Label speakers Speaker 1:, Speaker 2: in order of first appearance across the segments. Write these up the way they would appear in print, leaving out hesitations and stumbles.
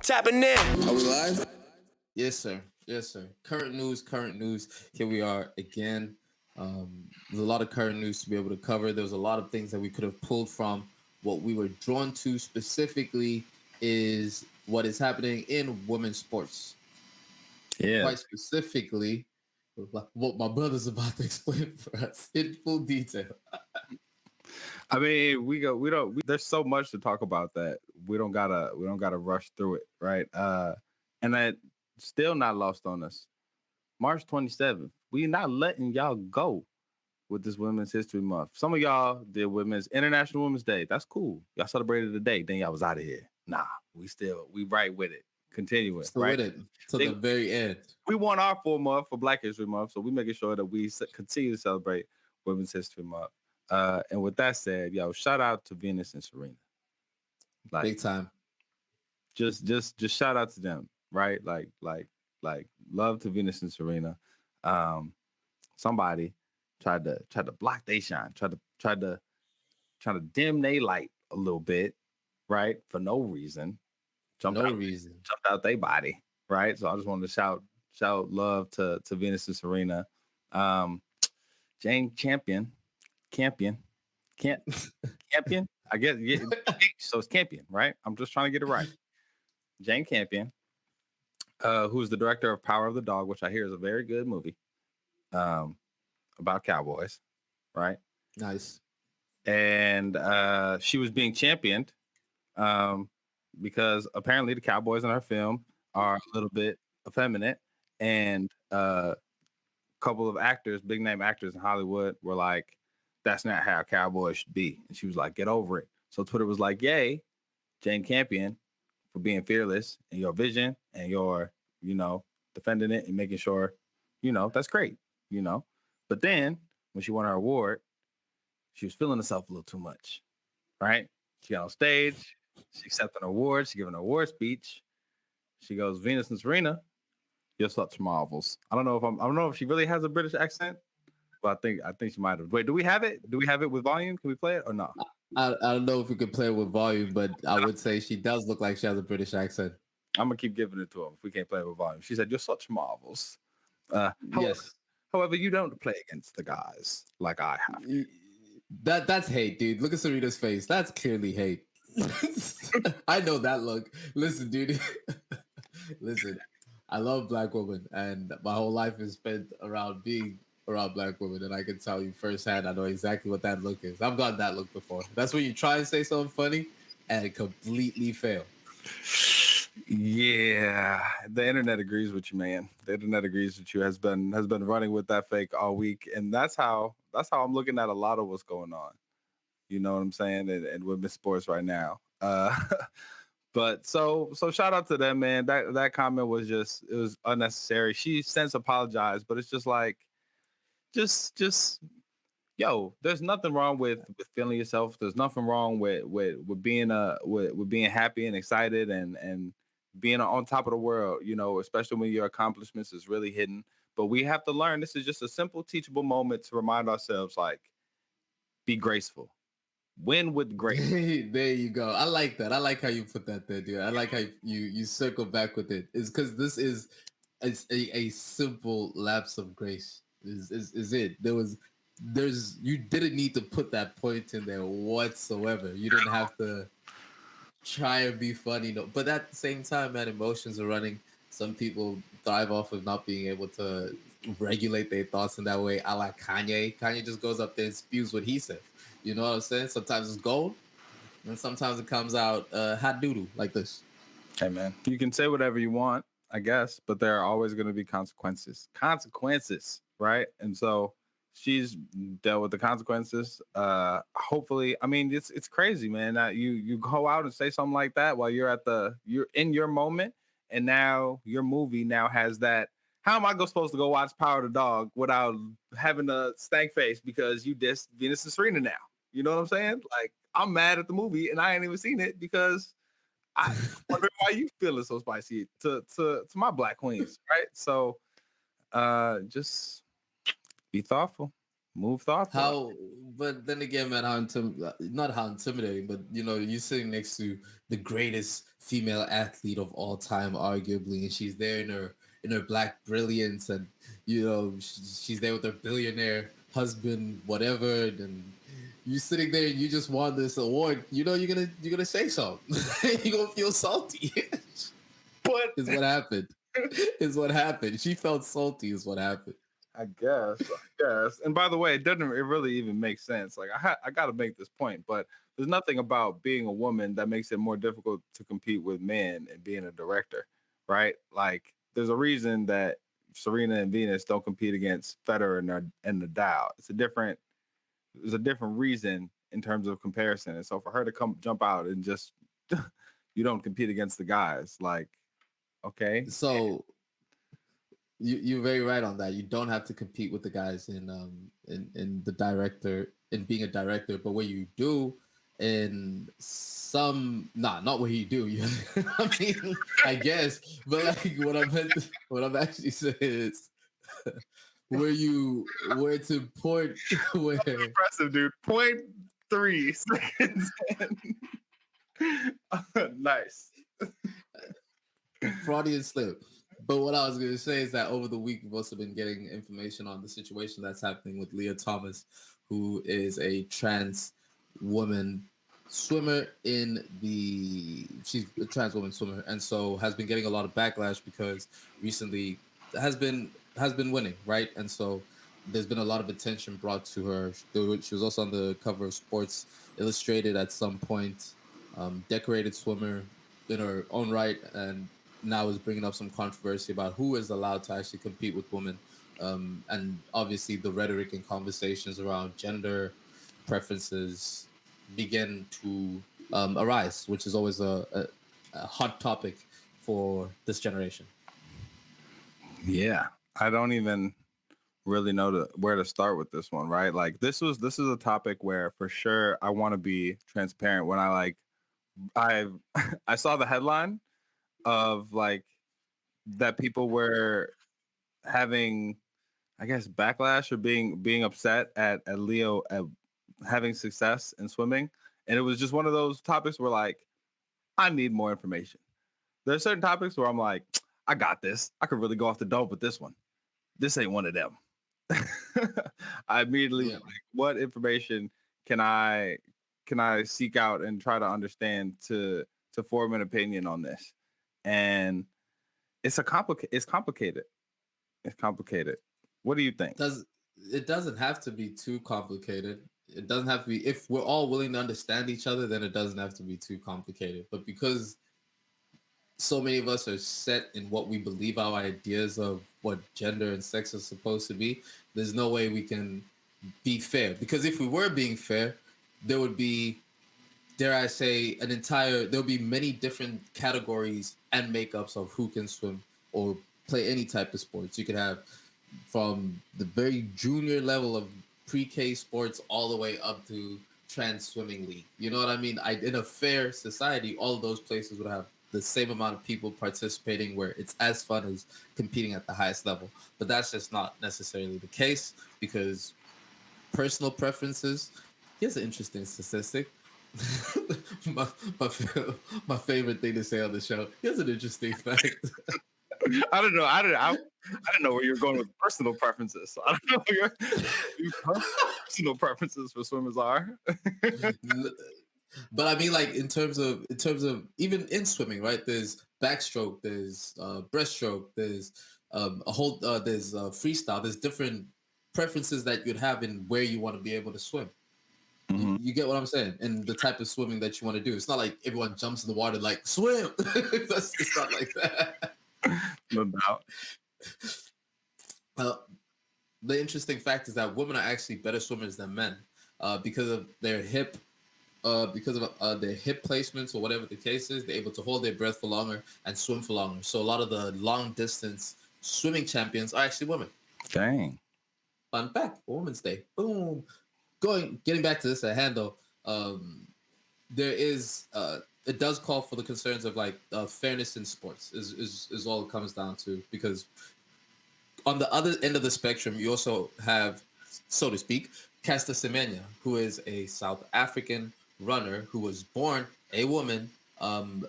Speaker 1: Tapping in.
Speaker 2: Are we live?
Speaker 3: Yes, sir. Yes, sir. Current news, current news. Here we are again. There's a lot of current news to be able to cover. There's a lot of things that we could have pulled from. What we were drawn to specifically is what is happening in women's sports.
Speaker 4: Yeah.
Speaker 3: Quite specifically, what my brother's about to explain for us in full detail.
Speaker 4: I mean, there's so much to talk about that we don't gotta rush through it, right? And that still not lost on us. March 27th, we not letting y'all go with this Women's History Month. Some of y'all did International Women's Day. That's cool. Y'all celebrated the day. Then y'all was out of here. Nah, we right with it. Continuing,
Speaker 3: Still
Speaker 4: right?
Speaker 3: with it to the very end.
Speaker 4: We want our full month for Black History Month, so we making sure that we continue to celebrate Women's History Month. And with that said, yo, shout out to Venus and Serena. Like,
Speaker 3: big time.
Speaker 4: Just shout out to them, right? Like, love to Venus and Serena. Somebody tried to block they shine, tried to dim they light a little bit, right? For no reason. Jumped out their body, right? So I just wanted to shout love to Venus and Serena. Jane Campion. I guess, yeah, so it's Campion, right? I'm just trying to get it right. Jane Campion, who's the director of Power of the Dog, which I hear is a very good movie about cowboys, right?
Speaker 3: Nice.
Speaker 4: And she was being championed because apparently the cowboys in her film are a little bit effeminate, and a couple of actors, big name actors in Hollywood, were like, that's not how cowboys should be. And she was like, get over it. So Twitter was like, yay, Jane Campion, for being fearless in your vision and your, defending it and making sure, that's great, But then when she won her award, she was feeling herself a little too much, right? She got on stage, she accepted an award, she gave an award speech. She goes, Venus and Serena, you're such marvels. I don't know if she really has a British accent, but I think she might have. Wait, do we have it? Do we have it with volume? Can we play it or not?
Speaker 3: I don't know if we could play it with volume, but I would say she does look like she has a British accent.
Speaker 4: I'm gonna keep giving it to him if we can't play it with volume. She said, "You're such marvels."
Speaker 3: Yes.
Speaker 4: However, you don't play against the guys like I have.
Speaker 3: That's hate, dude. Look at Serena's face. That's clearly hate. I know that look. Listen, dude. Listen, I love Black women, and my whole life is spent around being around Black women, and I can tell you firsthand, I know exactly what that look is. I've gotten that look before. That's when you try and say something funny and it completely fail.
Speaker 4: Yeah, the internet agrees with you, man. The internet agrees with you. Has been running with that fake all week, and that's how I'm looking at a lot of what's going on. You know what I'm saying? And women's sports right now. But so shout out to them, man. That comment was it was unnecessary. She since apologized, but it's just like, just yo, there's nothing wrong with feeling yourself. There's nothing wrong with being with being happy and excited and being on top of the world, especially when your accomplishments is really hidden. But we have to learn, this is just a simple teachable moment to remind ourselves, like, be graceful. Win with grace.
Speaker 3: There you go. I like that. I like how you put that there, dude. I like how you circle back with it. It's because this is a simple lapse of grace. Is it? You didn't need to put that point in there whatsoever. You didn't have to try and be funny. No, but at the same time, man, emotions are running. Some people thrive off of not being able to regulate their thoughts in that way. I like Kanye. Kanye just goes up there and spews what he says. You know what I'm saying? Sometimes it's gold, and sometimes it comes out hot doodle like this.
Speaker 4: Hey, man, you can say whatever you want, I guess, but there are always going to be consequences. Consequences, right? And so she's dealt with the consequences. Hopefully, I mean, it's crazy, man. You go out and say something like that while you're in your moment, and now your movie now has that. How am I supposed to go watch Power of the Dog without having a stank face because you dissed Venus and Serena now? You know what I'm saying? Like, I'm mad at the movie and I ain't even seen it because I wonder why you feeling so spicy to my Black queens, right? So just be thoughtful. Move thoughtfully.
Speaker 3: How, but then again, man, not how intimidating, but you sitting next to the greatest female athlete of all time, arguably, and she's there in her black brilliance, and she's there with her billionaire husband, whatever, and you sitting there and you just won this award. You're gonna say something. You're gonna feel salty.
Speaker 4: But
Speaker 3: Is what happened. Is what happened. She felt salty. Is what happened.
Speaker 4: I guess. And by the way, it doesn't. It really even make sense. Like I got to make this point, but there's nothing about being a woman that makes it more difficult to compete with men and being a director, right? Like there's a reason that Serena and Venus don't compete against Federer and Nadal. There's a different reason in terms of comparison. And so for her to come jump out and just you don't compete against the guys, like okay,
Speaker 3: So you're very right on that. You don't have to compete with the guys in the director in being a director, but what you do in some not what you do. I mean, I guess, but like what I'm actually saying is where it's important where
Speaker 4: impressive, dude. Point 3 seconds. Nice.
Speaker 3: Freudian slip. But what I was going to say is that over the week, we've also been getting information on the situation that's happening with Leah Thomas, who is a trans woman swimmer she's a trans woman swimmer, and so has been getting a lot of backlash because recently has been winning, right? And so there's been a lot of attention brought to her. She was also on the cover of Sports Illustrated at some point, decorated swimmer in her own right, and now is bringing up some controversy about who is allowed to actually compete with women. And obviously, the rhetoric and conversations around gender preferences begin to arise, which is always a hot topic for this generation.
Speaker 4: Yeah, I don't even really know where to start with this one, right? Like this is a topic where for sure I want to be transparent when I I saw the headline of like that people were having I guess backlash or being upset at Leo at having success in swimming, and it was just one of those topics where like I need more information. There's certain topics where I'm like, I got this. I could really go off the dope with this one. This ain't one of them. I immediately
Speaker 3: Yeah.
Speaker 4: like, what information can I seek out and try to understand to form an opinion on this? And it's complicated. It's complicated. What do you think?
Speaker 3: Does It doesn't have to be too complicated. It doesn't have to be, if we're all willing to understand each other, then it doesn't have to be too complicated. But because so many of us are set in what we believe our ideas of what gender and sex are supposed to be, there's no way we can be fair. Because if we were being fair, there would be, dare I say, there'll be many different categories and makeups of who can swim or play any type of sports. You could have from the very junior level of pre-K sports all the way up to trans swimming league. You know what I mean? In a fair society, all of those places would have the same amount of people participating where it's as fun as competing at the highest level. But that's just not necessarily the case because personal preferences. Here's an interesting statistic. my, my, my favorite thing to say on the show. Here's an interesting fact.
Speaker 4: I don't know. I don't know where you're going with personal preferences. So I don't know where your personal preferences for swimmers are.
Speaker 3: But I mean, like in terms of even in swimming, right? There's backstroke, there's breaststroke, there's there's freestyle. There's different preferences that you'd have in where you want to be able to swim. You,
Speaker 4: Mhm.
Speaker 3: you get what I'm saying, and the type of swimming that you want to do. It's not like everyone jumps in the water like swim. It's not like that.
Speaker 4: No doubt.
Speaker 3: Uh, the interesting fact is that women are actually better swimmers than men because of their hip placements or whatever the case is. They're able to hold their breath for longer and swim for longer. So a lot of the long distance swimming champions are actually women.
Speaker 4: Dang.
Speaker 3: Fun fact for Women's Day. Boom. Getting back to this at hand though, there is it does call for the concerns of like fairness in sports is all it comes down to, because on the other end of the spectrum, you also have so to speak, Caster Semenya, who is a South African runner who was born a woman,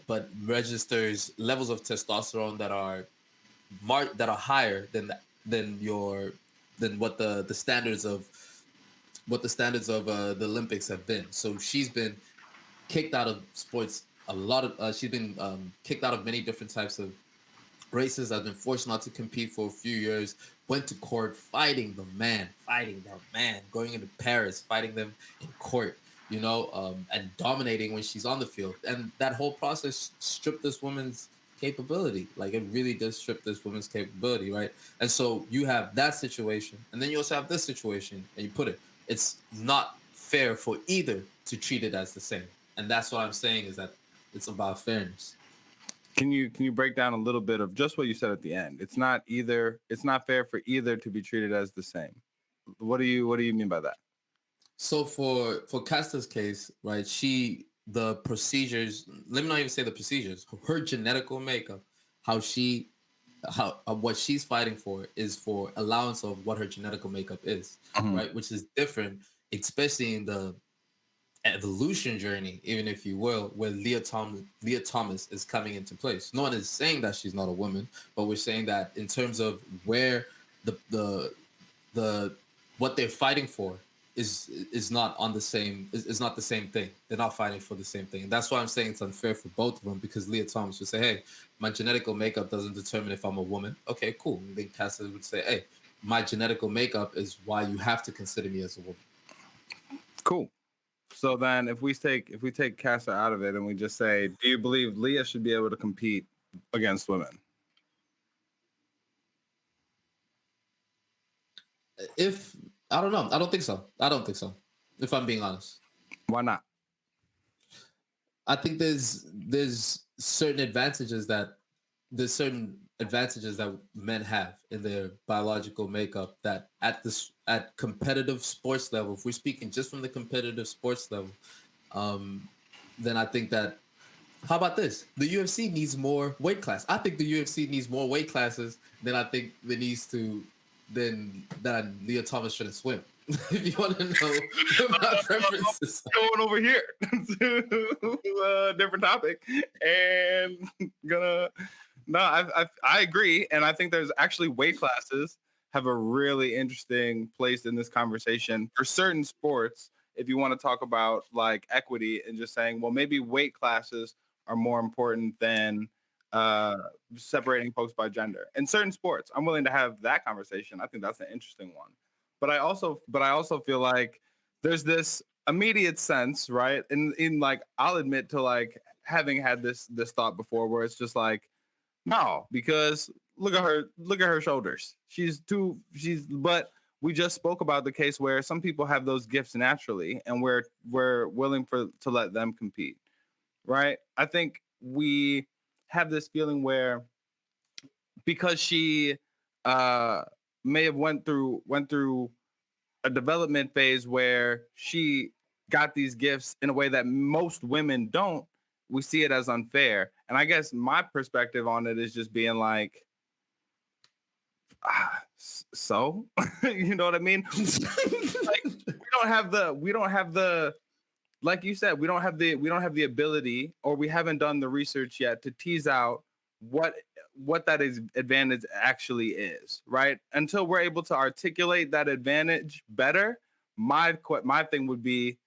Speaker 3: but registers levels of testosterone that are that are higher than your than what the standards of the Olympics have been. So she's been kicked out of sports a lot of. She's been kicked out of many different types of races. I've been forced not to compete for a few years. Went to court fighting the man, going into Paris, fighting them in court, and dominating when she's on the field. And that whole process stripped this woman's capability. Like it really does strip this woman's capability, right? And so you have that situation, and then you also have this situation, and you put it. It's not fair for either to treat it as the same. And that's what I'm saying is that it's about fairness.
Speaker 4: Can you break down a little bit of just what you said at the end? It's not fair for either to be treated as the same. What do you mean by that?
Speaker 3: So for Casta's case, right? The procedures. Let me not even say the procedures. Her genetical makeup, how she, how what she's fighting for is for allowance of what her genetical makeup is,
Speaker 4: Mhm.
Speaker 3: right? Which is different, especially in the evolution journey, even if you will, where Leah Thomas is coming into place. No one is saying that she's not a woman, but we're saying that in terms of where the what they're fighting for is not on the same is not the same thing. They're not fighting for the same thing. And that's why I'm saying it's unfair for both of them, because Leah Thomas would say, hey, my genetical makeup doesn't determine if I'm a woman. Okay, cool. And then Cassidy would say, hey, my genetical makeup is why you have to consider me as a woman.
Speaker 4: Cool. So then, if we take Casa out of it and we just say, do you believe Leah should be able to compete against women?
Speaker 3: If I don't know, I don't think so. I don't think so. If I'm being honest,
Speaker 4: Why not?
Speaker 3: I think there's certain advantages that men have in their biological makeup that at competitive sports level, if we're speaking just from the competitive sports level, um, then I think that how about this? The UFC needs more weight class. I think the UFC needs more weight classes than I think it needs to than that Leah Thomas shouldn't swim. If you want to know what my preferences are.
Speaker 4: Going over here to a different topic, and gonna no, I agree, and I think there's actually weight classes have a really interesting place in this conversation for certain sports. If you want to talk about like equity and just saying, well, maybe weight classes are more important than uh, separating folks by gender in certain sports. I'm willing to have that conversation. I think that's an interesting one. But I also feel like there's this immediate sense, right? In like I'll admit to like having had this thought before where it's just like, no, because look at her shoulders. But we just spoke about the case where some people have those gifts naturally and we're willing to let them compete. Right? I think we have this feeling where because she uh may have went through a development phase where she got these gifts in a way that most women don't, we see it as unfair. And I guess my perspective on it is just being like, so you know what I mean? Like we don't have the like you said, we don't have the ability, or we haven't done the research yet to tease out what that is advantage actually is, right? Until we're able to articulate that advantage better, my thing would be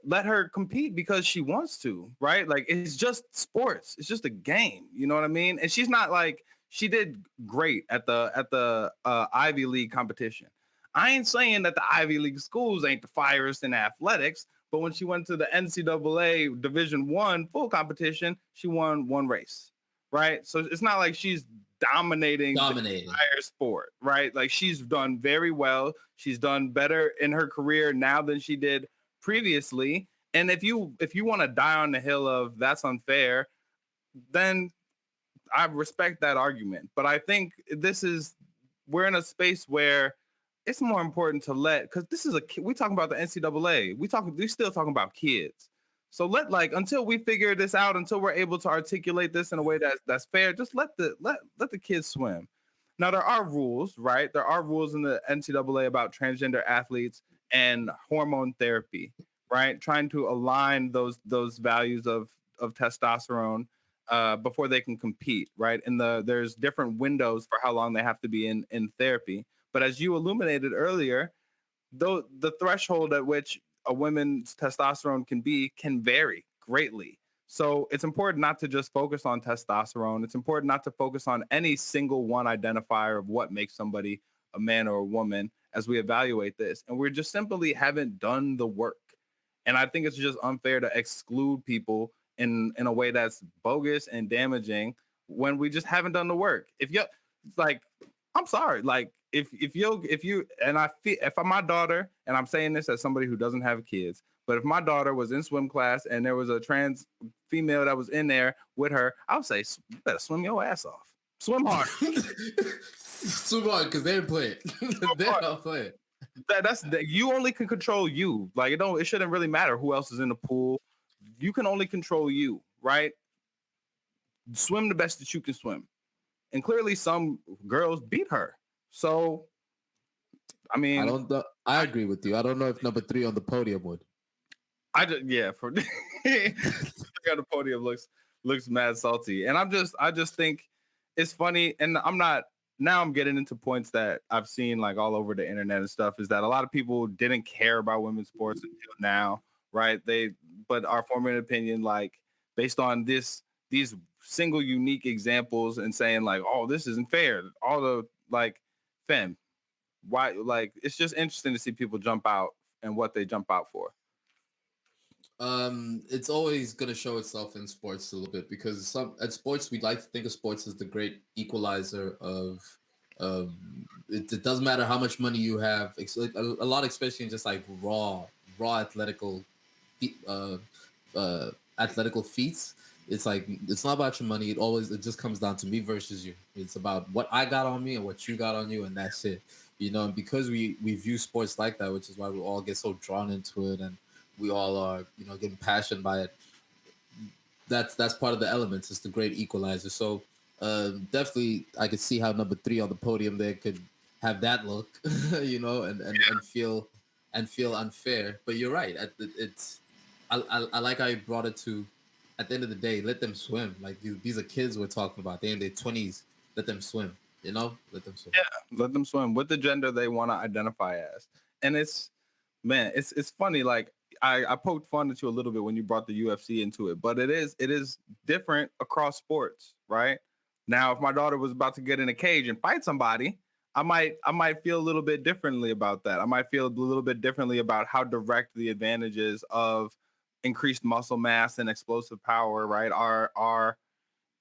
Speaker 4: let her compete because she wants to, right? Like it's just sports. It's just a game. You know what I mean? And she's not like she did great at the Ivy League competition. I ain't saying that the Ivy League schools ain't the finest in athletics, but when she went to the NCAA Division One full competition, she won one race, right? So it's not like she's dominating the entire sport, right? Like she's done very well. She's done better in her career now than she did previously. And if you want to die on the hill of that's unfair, then I respect that argument. But I think we're in a space where it's more important to because this is we talking about the NCAA. We still talking about kids. So until we figure this out, until we're able to articulate this in a way that's fair, just let the kids swim. Now there are rules, right? There are rules in the NCAA about transgender athletes and hormone therapy, right? Trying to align those values of testosterone before they can compete, right? And there's different windows for how long they have to be in therapy. But as you illuminated earlier, though the threshold at which a woman's testosterone can be can vary greatly. So it's important not to just focus on testosterone. It's important not to focus on any single one identifier of what makes somebody a man or a woman as we evaluate this. And we just simply haven't done the work. And I think it's just unfair to exclude people in a way that's bogus and damaging when we just haven't done the work. If you like, I'm sorry, like if you and I feel if I'm my daughter, and I'm saying this as somebody who doesn't have kids, but if my daughter was in swim class and there was a trans female that was in there with her, I would say you better swim your ass off, swim hard,
Speaker 3: Swim on, because they didn't play it.
Speaker 4: swim
Speaker 3: They're
Speaker 4: hard.
Speaker 3: not playing.
Speaker 4: That's that you only can control you. Like it shouldn't really matter who else is in the pool. You can only control you, right? Swim the best that you can swim. And clearly some girls beat her. So I
Speaker 3: I
Speaker 4: mean,
Speaker 3: don't. I agree with you. I don't know if number 3 on the podium would.
Speaker 4: I just yeah for on the podium looks mad salty, and I just think it's funny, and I'm not now I'm getting into points that I've seen like all over the internet and stuff is that a lot of people didn't care about women's sports until now, right? They but are forming an opinion like based on these single unique examples and saying like oh this isn't fair, all the like fem why like it's just interesting to see people jump out and what they jump out for.
Speaker 3: It's always gonna show itself in sports a little bit because some at sports we like to think of sports as the great equalizer of it doesn't matter how much money you have. Like a lot, especially in just like raw uh, uh, athletical feats. It's like it's not about your money. It just comes down to me versus you. It's about what I got on me and what you got on you, and that's it. And because we view sports like that, which is why we all get so drawn into it, and we all are getting passionate by it. That's part of the elements. It's the great equalizer. So definitely, I could see how number 3 on the podium there could have that look, and feel unfair. But you're right. It's I like how you brought it to. At the end of the day, let them swim. Like these are kids we're talking about. They're in their 20s. Let them swim. Let them swim.
Speaker 4: Yeah, let them swim with the gender they want to identify as. And it's man, it's funny. Like I poked fun at you a little bit when you brought the UFC into it, but it is different across sports, right? Now, if my daughter was about to get in a cage and fight somebody, I might feel a little bit differently about that. I might feel a little bit differently about how direct the advantages of increased muscle mass and explosive power, right, are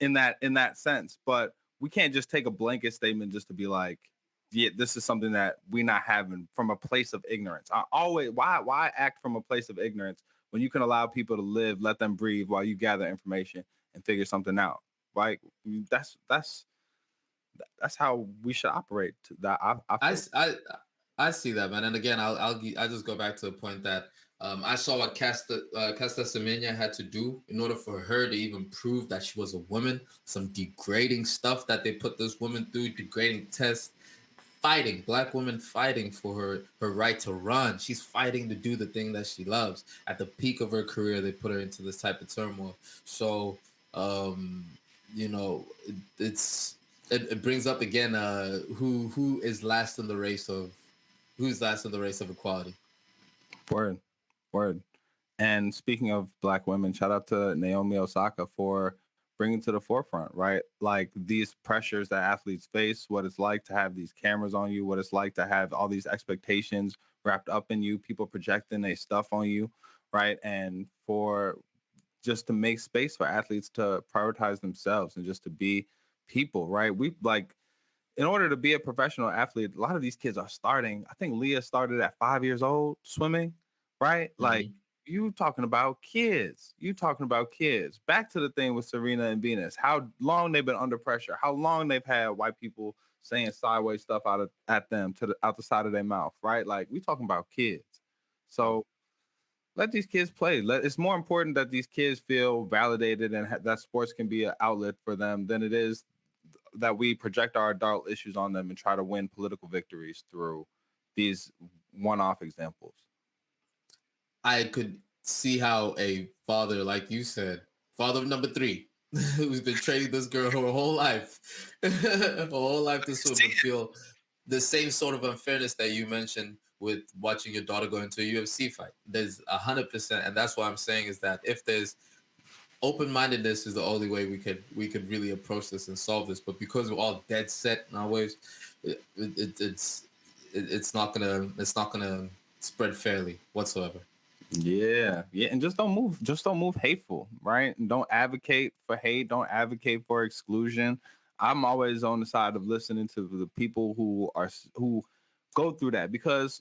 Speaker 4: in that sense. But we can't just take a blanket statement just to be like, yeah, this is something that we not having from a place of ignorance. I always why act from a place of ignorance when you can allow people to live, let them breathe while you gather information and figure something out. Right? That's how we should operate. That I
Speaker 3: I,
Speaker 4: feel.
Speaker 3: s- I I see that, man. And again, I'll just go back to the point that I saw what Casta Semenya had to do in order for her to even prove that she was a woman. Some degrading stuff that they put this woman through, degrading tests, fighting black women, fighting for her right to run. She's fighting to do the thing that she loves. At the peak of her career, they put her into this type of turmoil. So um, it brings up again who's last in the race of equality.
Speaker 4: Word, word. And speaking of black women, shout out to Naomi Osaka for bringing to the forefront, right? Like these pressures that athletes face, what it's like to have these cameras on you, what it's like to have all these expectations wrapped up in you, people projecting their stuff on you, right? And for just to make space for athletes to prioritize themselves and just to be people, right? We like in order to be a professional athlete, a lot of these kids are starting. I think Leah started at 5 years old swimming, right? Like
Speaker 3: Hmm.
Speaker 4: you talking about kids. You talking about kids. Back to the thing with Serena and Venus. How long they've been under pressure. How long they've had white people saying sideways stuff at them out the side of their mouth, right? Like we talking about kids. So let these kids play. It's more important that these kids feel validated and that sports can be an outlet for them than it is that we project our adult issues on them and try to win political victories through these one-off examples.
Speaker 3: I could see how a father, like you said, father of number three, who's been training this girl her whole life, her whole life to swim, would feel the same sort of unfairness that you mentioned with watching your daughter go into a UFC fight. There's 100%, and that's what I'm saying is that if there's open-mindedness is the only way we could really approach this and solve this. But because we're all dead set in our ways, it's not gonna spread fairly whatsoever.
Speaker 4: Yeah, and just don't move hateful, right? And don't advocate for hate, don't advocate for exclusion. I'm always on the side of listening to the people who go through that, because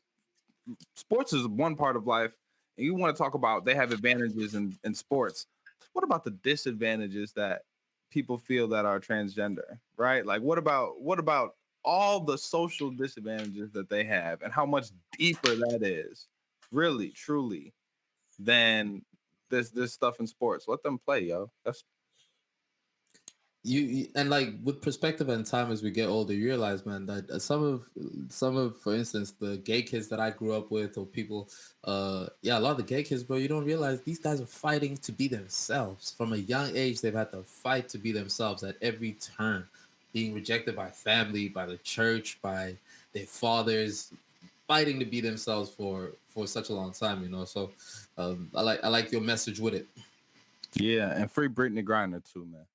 Speaker 4: sports is one part of life, and you want to talk about they have advantages in sports. What about the disadvantages that people feel that are transgender, right? Like what about all the social disadvantages that they have and how much deeper that is, really, truly, than this stuff in sports. Let them play, yo. That's
Speaker 3: And like with perspective and time as we get older, you realize, man, that some of for instance the gay kids that I grew up with, or people, yeah, a lot of the gay kids, bro, you don't realize these guys are fighting to be themselves from a young age. They've had to fight to be themselves at every turn, being rejected by family, by the church, by their fathers, fighting to be themselves for such a long time, so I like your message with it.
Speaker 4: yeah, and free Brittany Griner too, man.